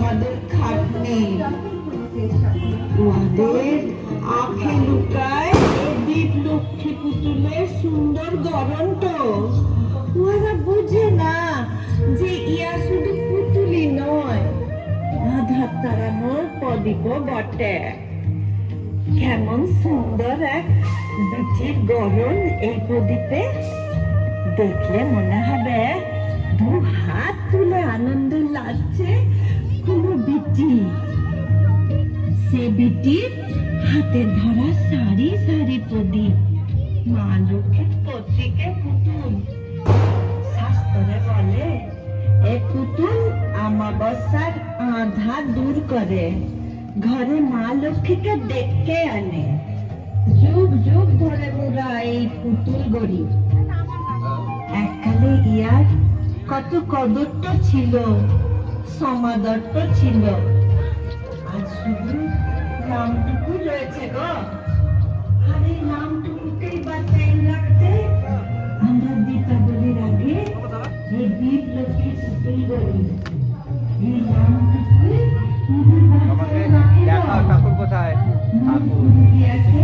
আমাদের খাটনি। ওদের আঁখে লুকায় দীপ লক্ষ্মী পুতুলের সুন্দর গড়নটো। ওরা বুঝে না যে ইয়া শুধু পুতুলই নয়, আধার তাড়ানোর প্রদীপ বটে। কেমন সুন্দর এক বিচির গড়ন এই প্রদীপে। দেখলে মনে হবে দু হাত তুলে আনন্দ লাগছে কোনো বিটি। সে বিটির হাতে ধরা সারি সারি প্রদীপ, মা লক্ষ্মীর প্রতীকে পুতুল। শাস্ত্রে বলে এ পুতুল অমাবস্যার আঁধার দূর করে, ঘরে মা লক্ষ্মীকে ডেকে আনে। যুগ যুগ ধরে মোরা এই পুতুল গড়ি। এককালে ইয়ার কত কদরটা ছিল, সমাদরটা ছিল। আজ শুধু নামটুকু রয়েছে গো। আর এই নামটুকুকেই বাঁচাই রাখতে আমরা দীপাবলির আগে এই দীপ লক্ষ্মী পুতুল গড়ি। এই নামটুকুই ঠাকুর কোথায়? ঠাকুর আছে।